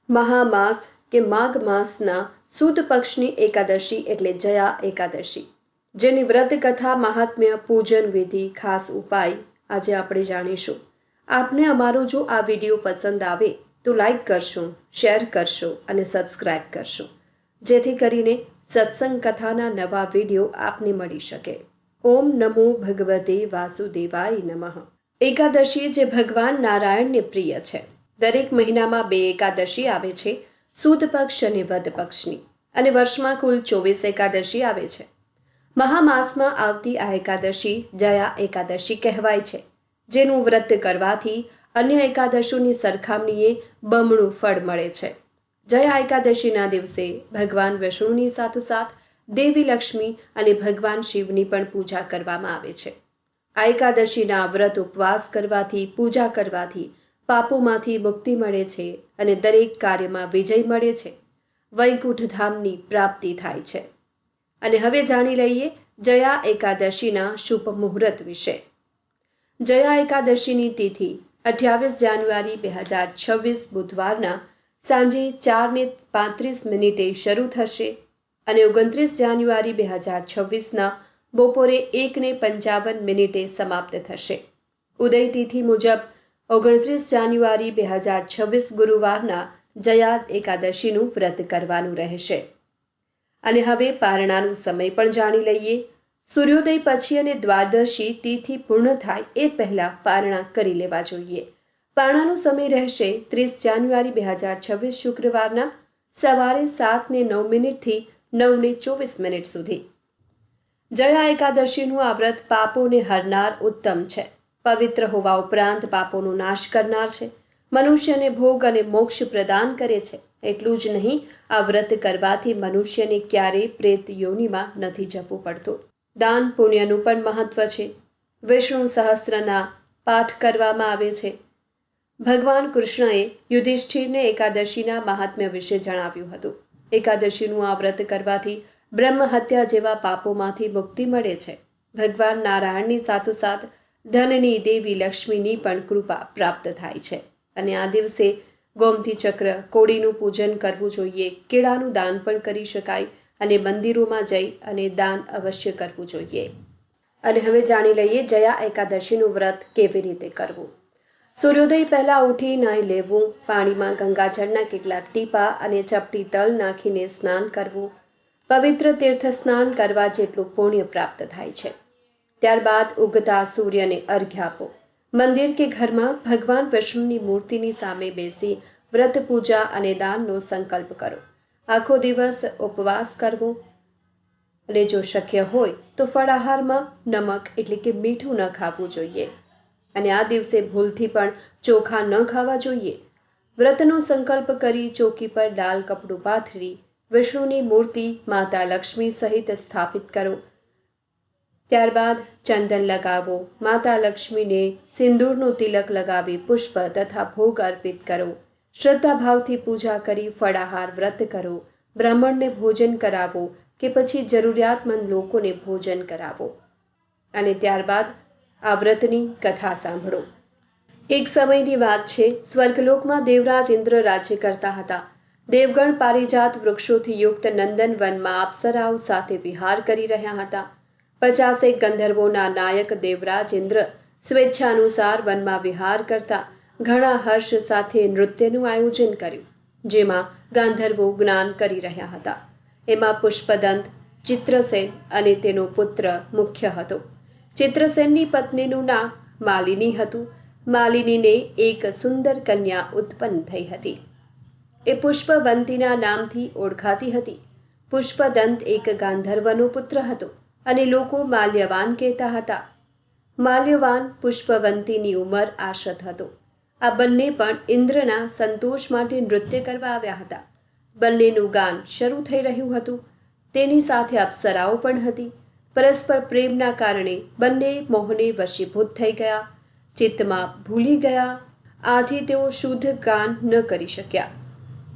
મહામાસ કે માઘ માસના સુદ પક્ષની એકાદશી એટલે જયા એકાદશી, જેની વ્રત કથા, મહાત્મ્ય, પૂજન વિધિ, ખાસ ઉપાય આજે આપણે જાણીશું. આપને અમારો જો આ વિડીયો પસંદ આવે તો લાઈક કરશો, શેર કરશો અને સબસ્ક્રાઈબ કરશો, જેથી કરીને સત્સંગ કથાના નવા વિડીયો આપને મળી શકે. ઓમ નમો ભગવતે વાસુદેવાય નમઃ. એકાદશી જે ભગવાન નારાયણને પ્રિય છે. દરેક મહિનામાં 2 એકાદશી આવે છે, સુદ પક્ષ અને વદ પક્ષની, અને વર્ષમાં કુલ 24 એકાદશી આવે છે. મહામાસમાં આવતી આ એકાદશી જયા એકાદશી કહેવાય છે, જેનું વ્રત કરવાથી અન્ય એકાદશીઓની સરખામણીએ બમણું ફળ મળે છે. જયા એકાદશીના દિવસે ભગવાન વિષ્ણુની સાથોસાથ દેવી લક્ષ્મી અને ભગવાન શિવની પણ પૂજા કરવામાં આવે છે. આ એકાદશીના વ્રત ઉપવાસ કરવાથી, પૂજા કરવાથી પાપોમાંથી મુક્તિ મળે છે અને દરેક કાર્યમાં વિજય મળે છે. વૈકુંઠ ધામની પ્રાપ્તિ થાય છે. અને હવે જાણી લઈએ જયા એકાદશીના શુભ મુહૂર્ત વિશે. જયા એકાદશીની તિથિ 28 જાન્યુઆરી 2026 બુધવારના સાંજે 4:35 શરૂ થશે અને 29 જાન્યુઆરી 2026ના બપોરે 1:55 સમાપ્ત થશે. ઉદય તિથિ મુજબ 29 જાન્યુઆરી 2026 ગુરુવારના જયા એકાદશીનું વ્રત કરવાનું રહેશે. અને હવે પારણાનો સમય પણ જાણી લઈએ. સૂર્યોદય પછી અને દ્વાદશી તિથિ પૂર્ણ થાય એ પહેલાં પારણા કરી લેવા જોઈએ. પારણાનો સમય રહેશે 30 જાન્યુઆરી 2026 શુક્રવારના સવારે 7:09 થી 9:24 સુધી. જયા એકાદશીનું આ વ્રત પાપોને હરનાર ઉત્તમ છે. પવિત્ર હોવા ઉપરાંત પાપોનો નાશ કરનાર છે. મનુષ્યને ભોગ અને મોક્ષ પ્રદાન કરે છે. એટલું જ નહીં, આ વ્રત કરવાથી મનુષ્યને ક્યારેય પ્રેત યોનિમાં નથી જવું પડતું. દાન પુણ્યનું પણ મહત્વ છે. વિષ્ણુ સહસ્ત્રના પાઠ કરવામાં આવે છે. ભગવાન કૃષ્ણએ યુધિષ્ઠિરને એકાદશીના મહાત્મ્ય વિશે જણાવ્યું હતું. એકાદશીનું આ વ્રત કરવાથી બ્રહ્મ હત્યા જેવા પાપોમાંથી મુક્તિ મળે છે. ભગવાન નારાયણની સાથોસાથ ધનની દેવી લક્ષ્મીની પણ કૃપા પ્રાપ્ત થાય છે. અને આ દિવસે ગોમતી ચક્ર, કોડીનું પૂજન કરવું જોઈએ. કેળાનું દાન પણ કરી શકાય અને મંદિરોમાં જઈ અને દાન અવશ્ય કરવું જોઈએ. અને હવે જાણી લઈએ જયા એકાદશીનું વ્રત કેવી રીતે કરવું. સૂર્યોદય પહેલાં ઉઠી નાહી લેવું, પાણીમાં ગંગાજળના કેટલાક ટીપા અને ચપટી તલ નાખીને સ્નાન કરવું. પવિત્ર તીર્થ સ્નાન કરવા જેટલું પુણ્ય પ્રાપ્ત થાય છે. ત્યારબાદ ઉગતા સૂર્યને અર્ઘ્ય આપો. મંદિર કે ઘરમાં ભગવાન વિષ્ણુની મૂર્તિની સામે બેસી વ્રત, પૂજા અને દાનનો સંકલ્પ કરો. આખો દિવસ ઉપવાસ કરવો અને જો શક્ય હોય તો ફળાહારમાં નમક એટલે કે મીઠું ન ખાવું જોઈએ. અને આ દિવસે ભૂલથી પણ ચોખા ન ખાવા જોઈએ. વ્રતનો સંકલ્પ કરી ચોકી પર લાલ કપડું પાથરી વિષ્ણુની મૂર્તિ માતા લક્ષ્મી સહિત સ્થાપિત કરો. ત્યારબાદ ચંદન લગાવો. માતા લક્ષ્મીને સિંદૂરનું તિલક લગાવી પુષ્પ તથા ભોગ અર્પિત કરો. શ્રદ્ધાભાવથી પૂજા કરી ફળાહાર વ્રત કરો. બ્રાહ્મણને ભોજન કરાવો કે પછી જરૂરિયાતમંદ લોકોને ભોજન કરાવો. અને ત્યારબાદ આ વ્રતની કથા સાંભળો. એક સમયની વાત છે. સ્વર્ગલોકમાં દેવરાજ ઇન્દ્ર રાજ્ય કરતા હતા. દેવગણ પારિજાત વૃક્ષોથી યુક્ત નંદન વનમાં અપ્સરાઓ સાથે વિહાર કરી રહ્યા હતા. 50 ગંધર્વોના નાયક દેવરાજ ઇન્દ્ર સ્વેચ્છાનુસાર વનમાં વિહાર કરતા ઘણા હર્ષ સાથે નૃત્યનું આયોજન કર્યું, જેમાં ગાંધર્વો જ્ઞાન કરી રહ્યા હતા. એમાં પુષ્પદંત, ચિત્રસેન અને તેનો પુત્ર મુખ્ય હતો. ચિત્રસેનની પત્નીનું નામ માલિની હતું. માલિનીને એક સુંદર કન્યા ઉત્પન્ન થઈ હતી. એ પુષ્પવંતીના નામથી ઓળખાતી હતી. પુષ્પદંત એક ગાંધર્વનો પુત્ર હતો અને લોકો માલ્યવાન કહેતા હતા. માલ્યવાન પુષ્પવંતીની ઉંમર આશત હતો. આ બંને પણ ઇન્દ્રના સંતોષ માટે નૃત્ય કરવા આવ્યા હતા. બંનેનું ગાન શરૂ થઈ રહ્યું હતું. તેની સાથે અપ્સરાઓ પણ હતી. પરસ્પર પ્રેમના કારણે બંને મોહને વશીભૂત થઈ ગયા. ચિત્તમાં ભૂલી ગયા. આથી તેઓ શુદ્ધ ગાન ન કરી શક્યા.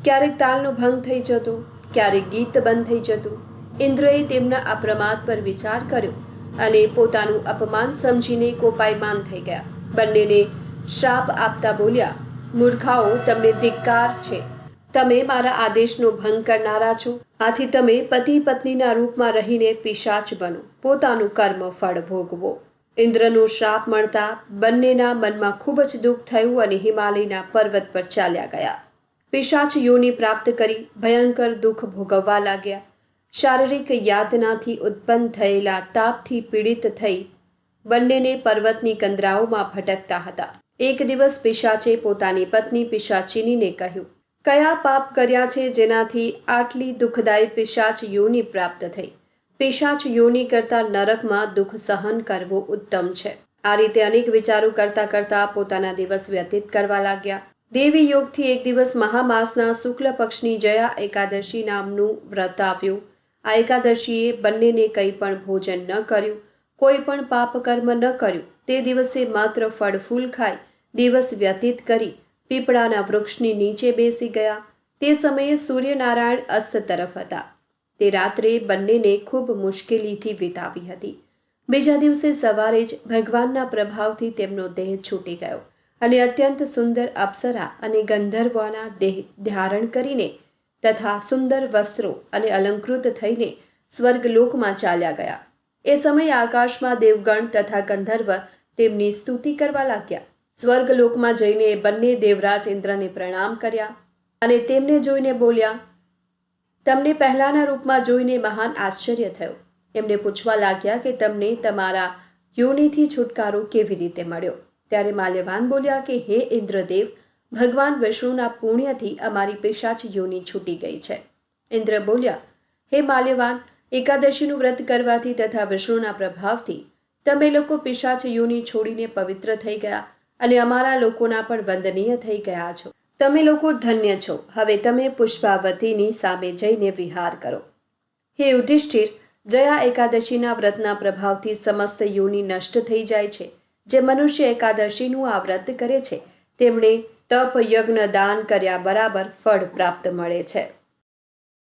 ક્યારેક તાલનો ભંગ થઈ જતો, ક્યારેક ગીત બંધ થઈ જતું. ઇન્દ્રએ તેમના આ પ્રમાદ પર વિચાર કર્યો અને પોતાનું અપમાન સમજીને કોપાયમાન થઈ ગયા. બંનેને શ્રાપ આપતા બોલ્યા, મૂર્ખાઓ, તમને ધિક્કાર છે. તમે મારા આદેશનો ભંગ કરનારા છો. આથી તમે પતિ પત્નીના રૂપમાં રહીને પિશાચ બનો, પોતાનું કર્મ ફળ ભોગવો. ઇન્દ્રનો શ્રાપ મળતા બંનેના મનમાં ખૂબ જ દુઃખ થયું અને હિમાલયના પર્વત પર ચાલ્યા ગયા. પિશાચ યોનિ પ્રાપ્ત કરી ભયંકર દુઃખ ભોગવવા લાગ્યા. શારીરિક યાતનાથી ઉત્પન્ન થયેલા તાપથી પીડિત થઈ બંનેને પર્વતની કંદરાઓમાં ભટકતા હતા. એક દિવસ પિશાચે પોતાની પત્ની પિશાચિનીને કહ્યું, કયા પાપ કર્યા છે જેનાથી આટલી દુઃખદાયી પિશાચ યોનિ પ્રાપ્ત થઈ? પિશાચ યોનિ કરતા નરકમાં દુઃખ સહન કરવું ઉત્તમ છે. આ રીતે અનેક વિચારો કરતા કરતા પોતાના દિવસ વ્યતીત કરવા લાગ્યા. દેવી યોગથી એક દિવસ મહામાસના શુક્લ પક્ષની જયા એકાદશી નામનું વ્રત આવ્યું. આ એકાદશીએ બંનેને કંઈ પણ ભોજન ન કર્યું, કોઈ પણ પાપ કર્મ ન કર્યું. તે દિવસે માત્ર ફળ ફૂલ ખાઈ દિવસ વ્યતીત કરી પીપળાના વૃક્ષની નીચે બેસી ગયા. તે સમયે સૂર્યનારાયણ અસ્ત તરફ હતા. તે રાત્રે બંનેને ખૂબ મુશ્કેલીથી વિતાવી હતી. બીજા દિવસે સવારે જ ભગવાનના પ્રભાવથી તેમનો દેહ છૂટી ગયો અને અત્યંત સુંદર અપ્સરા અને ગંધર્વોના દેહ ધારણ કરીને તથા સુંદર વસ્ત્રો અને અલંકૃત થઈને સ્વર્ગલોકમાં ચાલ્યા ગયા. એ સમયે આકાશમાં દેવગણ તથા ગંધર્વ તેમની સ્તુતિ કરવા લાગ્યા. સ્વર્ગલોકમાં જઈને બંને દેવરાજ ઇન્દ્રને પ્રણામ કર્યા અને તેમને જોઈને બોલ્યા, તમને પહેલાના રૂપમાં જોઈને મહાન આશ્ચર્ય થયું. એમને પૂછવા લાગ્યા કે તમને તમારા યોનિથી છુટકારો કેવી રીતે મળ્યો? ત્યારે માલ્યવાન બોલ્યા કે હે ઇન્દ્રદેવ, ભગવાન વિષ્ણુના પુણ્યથી અમારી પિશાચ યોનિ છૂટી ગઈ છે. ઇન્દ્ર બોલ્યા, હે માલ્યવાન, એકાદશીનું વ્રત કરવાથી તથા વિષ્ણુના પ્રભાવથી તમે લોકો પિશાચ યોનિ છોડીને પવિત્ર થઈ ગયા અને અમારા લોકોના પણ વંદનીય થઈ ગયા છો. તમે લોકો ધન્ય છો. હવે તમે પુષ્પાવતીની સામે જઈને વિહાર કરો. હે યુધિષ્ઠિર, જયા એકાદશીના વ્રતના પ્રભાવથી સમસ્ત યોનિ નષ્ટ થઈ જાય છે. જે મનુષ્ય એકાદશીનું આ વ્રત કરે છે તેમણે તપ યજ્ઞ દાન કર્યા બરાબર ફળ પ્રાપ્ત મળે છે.